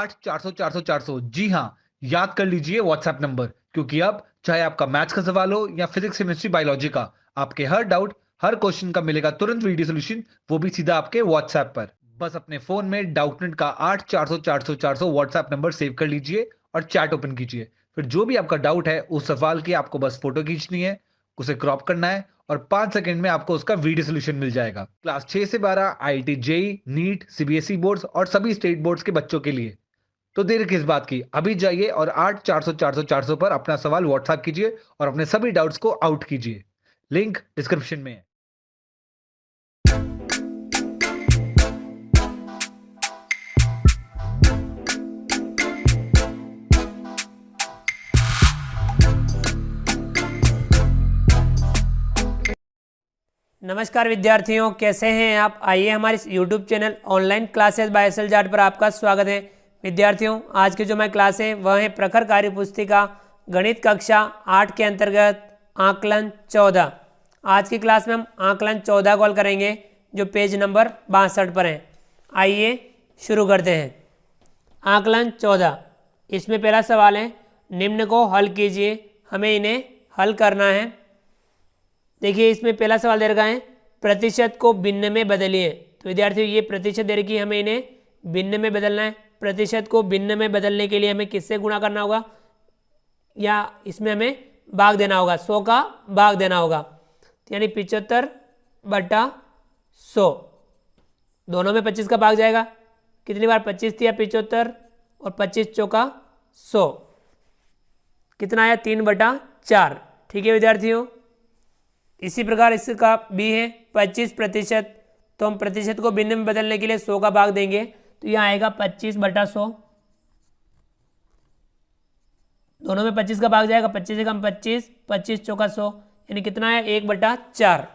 8 400 400 400। जी हाँ, याद कर लीजिए व्हाट्सएप नंबर, क्योंकि अब चाहे आपका मैथ्स का सवाल हो या फिजिक्स केमिस्ट्री बायोलॉजी का, आपके हर डाउट, हर क्वेश्चन का मिलेगा तुरंत वीडियो सोल्यूशन, वो भी सीधा आपके व्हाट्सएप पर। बस अपने फोन में डाउटनेट का 8 400 400 400 व्हाट्सएप नंबर सेव कर लीजिए और चैट ओपन कीजिए। फिर जो भी आपका डाउट है उस सवाल की आपको बस फोटो खींचनी है, उसे क्रॉप करना है और 5 सेकंड में आपको उसका वीडियो सोल्यूशन मिल जाएगा। क्लास 6 से 12 IIT JEE, NEET, CBSE boards और सभी स्टेट बोर्ड्स के बच्चों के लिए। तो देर किस बात की, अभी जाइए और 8 400 400 400 पर अपना सवाल व्हाट्सएप कीजिए और अपने सभी डाउट्स को आउट कीजिए। लिंक डिस्क्रिप्शन में है। नमस्कार विद्यार्थियों, कैसे हैं आप। आइए हमारे इस YouTube channel online classes by S L Jat पर आपका स्वागत है। विद्यार्थियों, आज की जो हमारी क्लास है वह है प्रखर कार्य पुस्तिका गणित कक्षा 8 के अंतर्गत आकलन 14। आज की क्लास में हम आकलन 14 को हल करेंगे, जो पेज नंबर 62 पर है। आइए शुरू करते हैं। आकलन 14, इसमें पहला सवाल है, निम्न को हल कीजिए। हमें इन्हें हल करना है। देखिए, इसमें पहला सवाल दे रखा है, प्रतिशत को भिन्न में बदलिए। तो विद्यार्थियों, ये प्रतिशत दे रखी है, हमें इन्हें भिन्न में बदलना है। प्रतिशत को भिन्न में बदलने के लिए हमें किससे गुणा करना होगा, या इसमें हमें भाग देना होगा, 100 का भाग देना होगा। यानी 75/100, दोनों में 25 का भाग जाएगा। कितनी बार 25 थी, या 75, और 25 चौका 100, कितना आया 3/4। ठीक है विद्यार्थियों। इसी प्रकार इसका भी है 25%। तो हम प्रतिशत को भिन्न में बदलने के लिए 100 का भाग देंगे, तो यहाँ आएगा 25/100। दोनों में 25 का भाग जाएगा, 25 से कम 25, 25 चौका 100, यानी कितना है 1/4।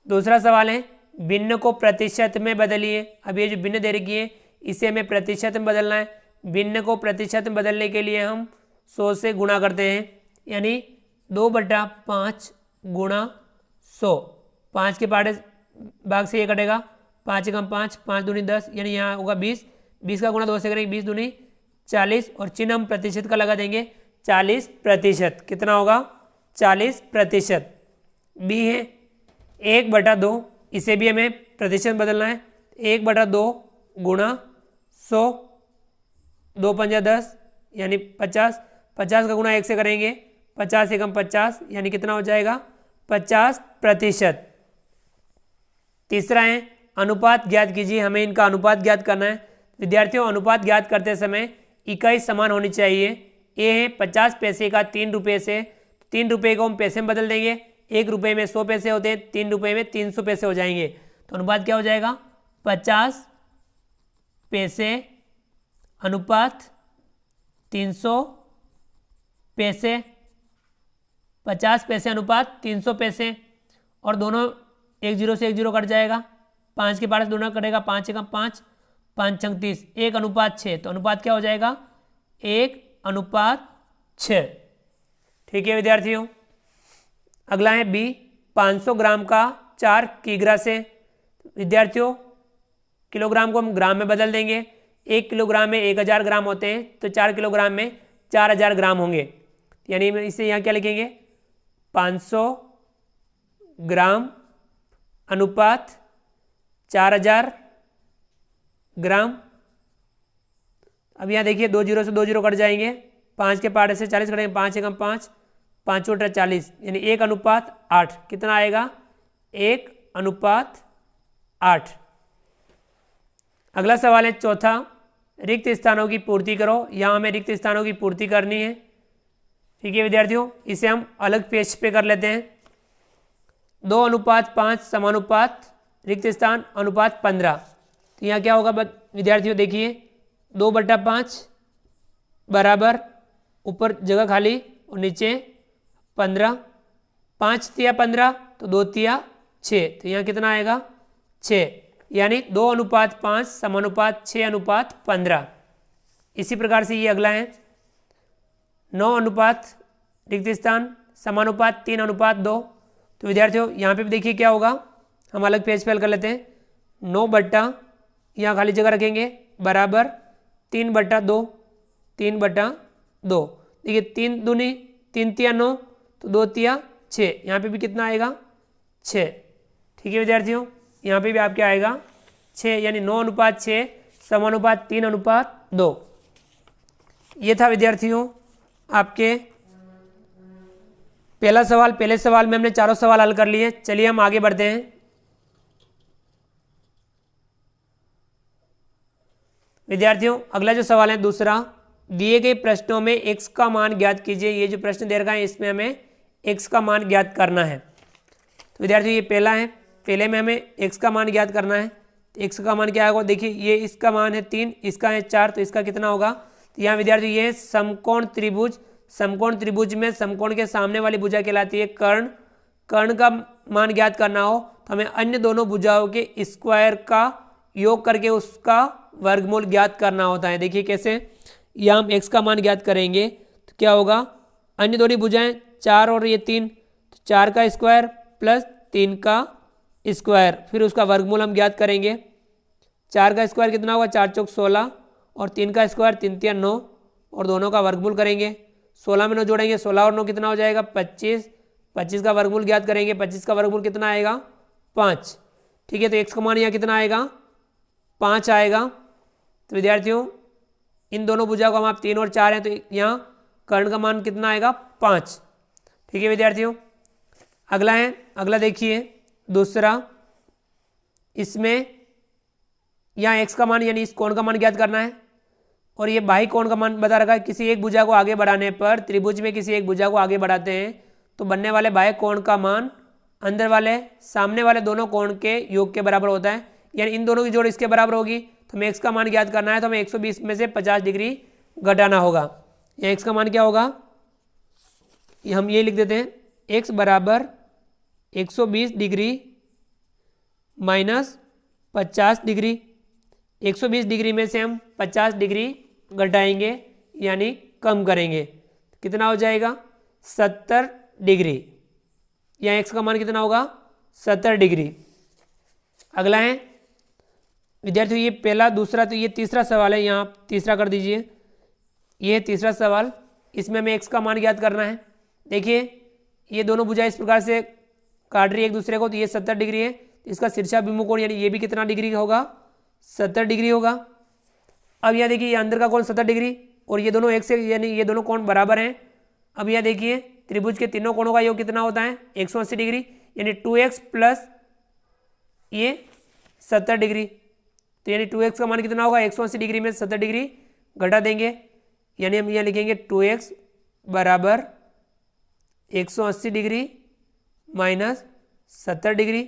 दूसरा सवाल है, भिन्न को प्रतिशत में बदलिए। अब ये जो भिन्न दे रखी है, इसे हमें प्रतिशत में बदलना है। भिन्न को प्रतिशत में बदलने के लिए हम 100 से गुणा करते हैं, यानी 2/5 गुणा 100। 5 के भाग से ये कटेगा, 5 से कम 5, 5 दूनी 10, यानी यहाँ होगा 20। 20 का गुणा 2 से करेंगे, 20 दूनी 40, और चिन्ह हम प्रतिशत का लगा देंगे, 40%। कितना होगा 40%। बी है 1/2, इसे भी हमें प्रतिशत बदलना है। 1/2 गुणा 100, 2 पंजा 10, यानी 50। 50 का गुणा 1 से करेंगे, 50 से कम 50, यानी कितना हो जाएगा 50%। तीसरा है, अनुपात ज्ञात कीजिए। हमें इनका अनुपात ज्ञात करना है। विद्यार्थियों, अनुपात ज्ञात करते समय इकाई समान होनी चाहिए। ये है 50 पैसे का 3 रुपये से, 3 रुपये को हम पैसे में बदल देंगे। 1 रुपये में 100 पैसे होते हैं, 3 रुपये में 300 पैसे हो जाएंगे। तो अनुपात क्या हो जाएगा 50 पैसे अनुपात 300 पैसे। 50 पैसे अनुपात 300 पैसे, और दोनों 1 0 से 1 0 कट जाएगा। 5 के पास दोनों कटेगा, 5 से कम 5, 5 छंग 30, 1/6। तो अनुपात क्या हो जाएगा 1/6। ठीक है विद्यार्थियों। अगला है बी, 500 ग्राम का 4 किग्रा से। विद्यार्थियों, किलोग्राम को हम ग्राम में बदल देंगे। 1 किलोग्राम में 1000 ग्राम होते हैं, तो 4 किलोग्राम में 4000 ग्राम होंगे। यानी इसे यहाँ क्या लिखेंगे, 500 ग्राम अनुपात 4000 ग्राम। अब यहाँ देखिए, 2 0 से 2 0 कट जाएंगे, 5 के पार्ट से 40 कटेंगे, 5 से कम 5, 5 × 40, यानी 1/8। कितना आएगा 1/8। अगला सवाल है चौथा, रिक्त स्थानों की पूर्ति करो। यहाँ हमें रिक्त स्थानों की पूर्ति करनी है। ठीक है विद्यार्थियों, इसे हम अलग पेज पे कर लेते हैं। 2:5 समानुपात रिक्त स्थान अनुपात 15। तो यहाँ क्या होगा विद्यार्थियों, देखिए 2/5 बराबर, ऊपर जगह खाली और नीचे 15। 5 तिया 15, तो 2 तिया 6, तो यहाँ कितना आएगा 6, यानी 2:5 समानुपात 6:15। इसी प्रकार से ये अगला है 9 रिक्त स्थान समानुपात 3:2। तो विद्यार्थियों, यहाँ पे भी देखिए क्या होगा, हम अलग पेज पे हल कर लेते हैं। 9 बट्टा, यहाँ खाली जगह रखेंगे, बराबर 3/2, 3/2। देखिए 3 दूनी 3 तिया 9, तो 2 तिया 6, यहाँ पे भी कितना आएगा 6। ठीक है विद्यार्थियों, यहाँ पे भी आपके आएगा 6, यानी 9:6 समानुपात 3:2। ये था विद्यार्थियों आपके पहला सवाल। पहले सवाल में हमने चारों सवाल हल कर लिए। चलिए हम आगे बढ़ते हैं। विद्यार्थियों अगला जो सवाल है दूसरा, दिए गए प्रश्नों में x का मान ज्ञात कीजिए। ये जो प्रश्न दे रखा है इसमें हमें x का मान ज्ञात करना है। तो विद्यार्थियों ये पहला है, पहले में हमें x का मान ज्ञात करना है। तो x का मान क्या होगा, देखिए ये इसका मान है 3, इसका है 4, तो इसका कितना होगा। तो यहाँ विद्यार्थियों ये समकोण त्रिभुज, समकोण त्रिभुज में समकोण के सामने वाली भुजा कहलाती है कर्ण। कर्ण का मान ज्ञात करना हो तो हमें अन्य दोनों भुजाओं के स्क्वायर का योग करके उसका वर्गमूल ज्ञात करना होता है। देखिए कैसे, यहाँ हम x का मान ज्ञात करेंगे तो क्या होगा, अन्य दोनों भुजाएं 4 और ये 3, तो 4 का स्क्वायर प्लस 3 का स्क्वायर, फिर उसका वर्गमूल हम ज्ञात करेंगे। 4 का स्क्वायर कितना होगा, 4 चौक 16, और 3 का स्क्वायर 3 तिया 9, और दोनों का वर्गमूल करेंगे। 16 में 9 जोड़ेंगे, 16 और 9 कितना हो जाएगा 25, 25 का वर्गमूल ज्ञात करेंगे। 25 का वर्गमूल कितना आएगा 5। ठीक है, तो x का मान यहाँ कितना आएगा 5 आएगा। तो विद्यार्थियों इन दोनों भुजाओं का माप 3 और 4 है, तो यहाँ कर्ण का मान कितना आएगा 5। ठीक है विद्यार्थियों, अगला है, अगला देखिए दूसरा, इसमें यहाँ x का मान यानी इस कोण का मान ज्ञात करना है, और ये बाह्य कोण का मान बता रखा है। किसी एक भुजा को आगे बढ़ाने पर, त्रिभुज में किसी एक भुजा को आगे बढ़ाते हैं तो बनने वाले बाह्य कोण का मान अंदर वाले सामने वाले दोनों कोण के योग के बराबर होता है, यानी इन दोनों की जोड़ इसके बराबर होगी। तो हमें x का मान ज्ञात करना है, तो हमें 120 में से 50 डिग्री घटाना होगा। यहाँ x का मान क्या होगा, ये हम ये लिख देते हैं, x बराबर 120 डिग्री माइनस 50 डिग्री। 120 डिग्री में से हम 50 डिग्री घटाएंगे यानी कम करेंगे, कितना हो जाएगा 70 डिग्री। यहाँ x का मान कितना होगा 70 डिग्री। अगला है विद्यार्थियों ये पहला, दूसरा, तो ये तीसरा सवाल है, यहाँ तीसरा कर दीजिए। ये तीसरा सवाल, इसमें हमें x का मान ज्ञात करना है। देखिए ये दोनों भुजाएं इस प्रकार से काट रही है एक दूसरे को, तो ये 70 डिग्री है, इसका शीर्षाभिमुख कोण यानी ये भी कितना डिग्री होगा 70 डिग्री होगा। अब यहाँ देखिए ये अंदर का कोण 70 डिग्री, और ये दोनों एक से यानी ये दोनों कोण बराबर हैं। अब यहाँ देखिए त्रिभुज के तीनों कोणों का योग कितना होता है 180 डिग्री, यानी 2x प्लस ये 70 डिग्री, तो यानी 2x का मान कितना होगा 180 डिग्री में 70 डिग्री घटा देंगे, यानी हम यहाँ लिखेंगे 2x बराबर 180 डिग्री माइनस 70 डिग्री।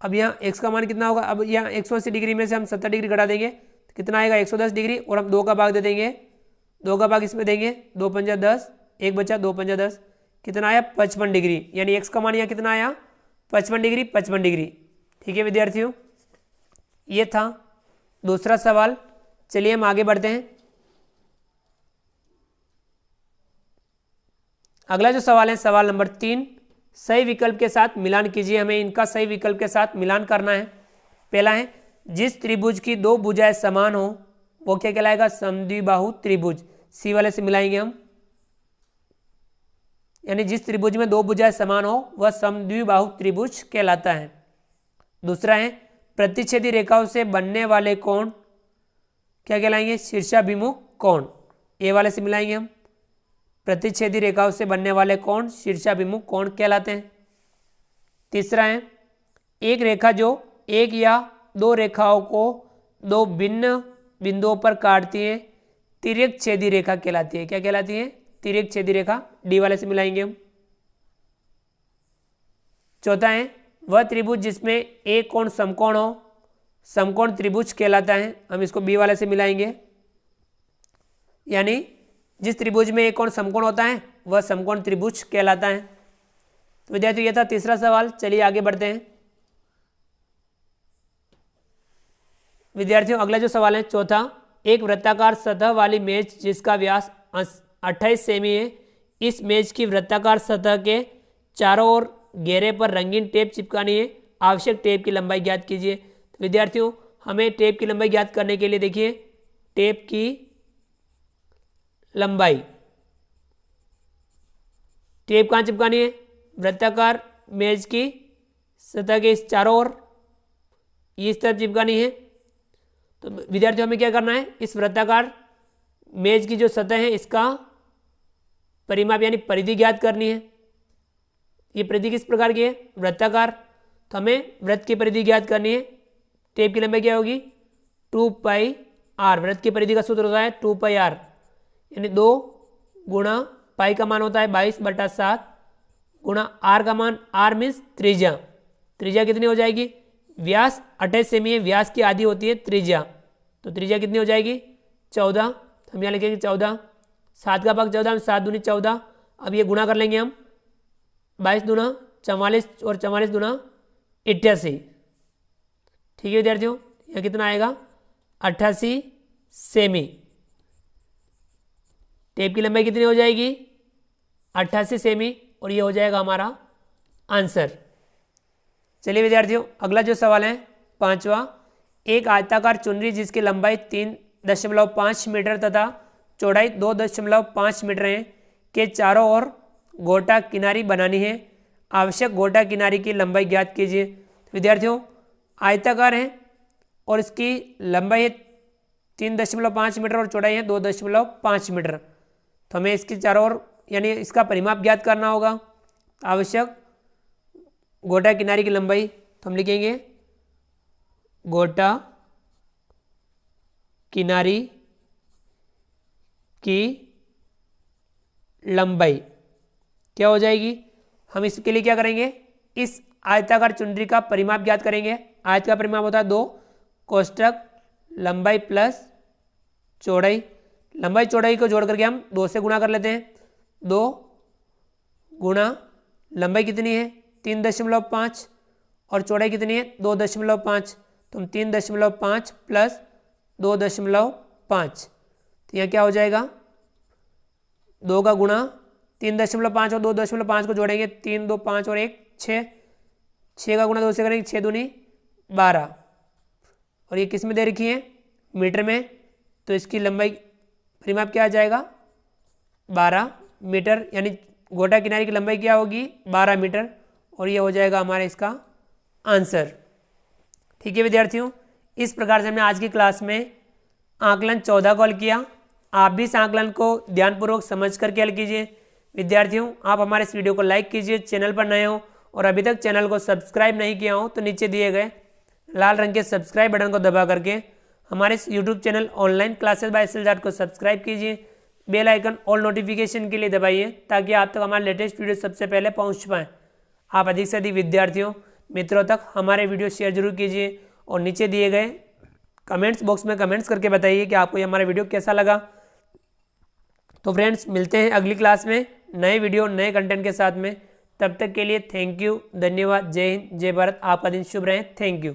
अब यहाँ x का मान कितना होगा, अब यहाँ 180 डिग्री में से हम 70 डिग्री घटा देंगे तो कितना आएगा 110 डिग्री, और हम 2 का भाग दे देंगे, 2 का भाग इसमें देंगे, 2 पंजा 10, 1 बचा 2 पंजा 10, कितना आया 55 डिग्री, यानी x का मान यहाँ कितना आया 55 डिग्री 55 डिग्री। ठीक है विद्यार्थियों, ये था दूसरा सवाल। चलिए हम आगे बढ़ते हैं। अगला जो सवाल है सवाल नंबर 3, सही विकल्प के साथ मिलान कीजिए। हमें इनका सही विकल्प के साथ मिलान करना है। पहला है, जिस त्रिभुज की 2 भुजाएं समान हो वो क्या कहलाएगा समद्विबाहु त्रिभुज। सी वाले से मिलाएंगे हम, यानी जिस त्रिभुज में 2 भुजाएं समान हो वह समद्विबाहु त्रिभुज कहलाता है। दूसरा है, प्रतिच्छेदी रेखाओं से बनने वाले कोण क्या कहलाएंगे शीर्षाभिमुख कोण। ए वाले से मिलाएंगे हम, प्रतिच्छेदी रेखाओं से बनने वाले कोण शीर्षाभिमुख कोण कहलाते हैं। तीसरा है, एक रेखा जो एक या 2 रेखाओं को 2 भिन्न बिंदुओं पर काटती है तिर्यक छेदी रेखा कहलाती है। क्या कहलाती है तिर्यक छेदी रेखा। डी वाले से मिलाएंगे हम। चौथा है, वह त्रिभुज जिसमें एक कोण समकोण हो समकोण त्रिभुज कहलाता है। हम इसको बी वाले से मिलाएंगे, यानी जिस त्रिभुज में एक कोण समकोण होता है वह समकोण त्रिभुज कहलाता है। तो विद्यार्थियों ये था तीसरा सवाल। चलिए आगे बढ़ते हैं। विद्यार्थियों अगला जो सवाल है चौथा, एक वृत्ताकार सतह वाली मेज जिसका व्यास 28 सेमी है, इस मेज की वृत्ताकार सतह के चारों ओर घेरे पर रंगीन टेप चिपकानी है। आवश्यक टेप की लंबाई ज्ञात कीजिए। तो विद्यार्थियों हमें टेप की लंबाई ज्ञात करने के लिए देखिए टेप की लंबाई। टेप कहाँ चिपकानी है? वृत्ताकार मेज की सतह के इस चारों ओर, इस तरफ चिपकानी है। तो विद्यार्थियों हमें क्या करना है? इस वृत्ताकार मेज की जो सतह है इसका परिमाप यानी परिधि ज्ञात करनी है। ये परिधि किस प्रकार की है? वृत्ताकार। तो हमें वृत्त की परिधि ज्ञात करनी है। टेप की लंबाई क्या होगी? 2πr। वृत्त की परिधि का सूत्र होता है 2πr, यानी 2 गुणा पाई का मान होता है 22/7 गुणा r का मान, r मीन्स त्रिज्या। त्रिज्या कितनी हो जाएगी? व्यास 28 सेमी है, व्यास की आधी होती है त्रिज्या, तो त्रिज्या कितनी हो जाएगी? 14। हम यहाँ लिखेंगे 14। 7 का भाग 14 में 7 दूनी 14। अब ये गुणा कर लेंगे हम, 22 दूना 44 और 44 दूना 88। ठीक है विद्यार्थियों, यह कितना आएगा? 88 सेमी। टेप की लंबाई कितनी हो जाएगी? 88 सेमी, और ये हो जाएगा हमारा आंसर। चलिए विद्यार्थियों, अगला जो सवाल है 5वां। एक आयताकार चुनरी जिसकी लंबाई 3.5 मीटर तथा चौड़ाई 2.5 मीटर है के चारों ओर गोटा किनारी बनानी है। आवश्यक गोटा किनारी की लंबाई ज्ञात कीजिए। विद्यार्थियों, आयताकार है और इसकी लंबाई है 3.5 मीटर और चौड़ाई है 2.5 मीटर। तो हमें इसकी चारों ओर यानी इसका परिमाप ज्ञात करना होगा। आवश्यक गोटा किनारी की लंबाई, तो हम लिखेंगे गोटा किनारी की लंबाई क्या हो जाएगी? हम इसके लिए क्या करेंगे? इस आयताकार चुनरी का परिमाप ज्ञात करेंगे। आयत का परिमाप होता है 2 कोष्टक लंबाई प्लस चौड़ाई। लंबाई चौड़ाई को जोड़ करके हम 2 से गुणा कर लेते हैं। 2 गुणा लंबाई कितनी है? 3.5 और चौड़ाई कितनी है? 2.5। तो हम 3.5 प्लस 2.5, तो यहाँ क्या हो जाएगा? 2 का गुणा 3.5 और 2.5 को जोड़ेंगे, 3 2 5 और 1 6। 6 का गुणा 2 से करेंगे, 6 दूनी 12। और ये किस में दे रखी है? मीटर में। तो इसकी लंबाई परिमाप क्या आ जाएगा? 12 मीटर, यानी गोटा किनारे की लंबाई क्या होगी? 12 मीटर, और ये हो जाएगा हमारा इसका आंसर। ठीक है विद्यार्थियों, इस प्रकार से हमने आज की क्लास में आकलन 14 को हल किया। आप भी इस आकलन को ध्यानपूर्वक समझ करके हल कीजिए। विद्यार्थियों, आप हमारे इस वीडियो को लाइक कीजिए, चैनल पर नए हो और अभी तक चैनल को सब्सक्राइब नहीं किया हो तो नीचे दिए गए लाल रंग के सब्सक्राइब बटन को दबा करके हमारे इस YouTube channel online classes bye SL को सब्सक्राइब कीजिए। बेल आइकन ऑल नोटिफिकेशन के लिए दबाइए ताकि आप तक हमारे लेटेस्ट वीडियो सबसे पहले पहुंच पाएँ। आप अधिक से अधिक विद्यार्थियों मित्रों तक हमारे वीडियो शेयर जरूर कीजिए और नीचे दिए गए कमेंट्स बॉक्स में कमेंट्स करके बताइए कि आपको ये हमारा वीडियो कैसा लगा। तो फ्रेंड्स, मिलते हैं अगली क्लास में नए वीडियो नए कंटेंट के साथ में। तब तक के लिए थैंक यू, धन्यवाद, जय हिंद, जय भारत। आपका दिन शुभ रहे। Thank you.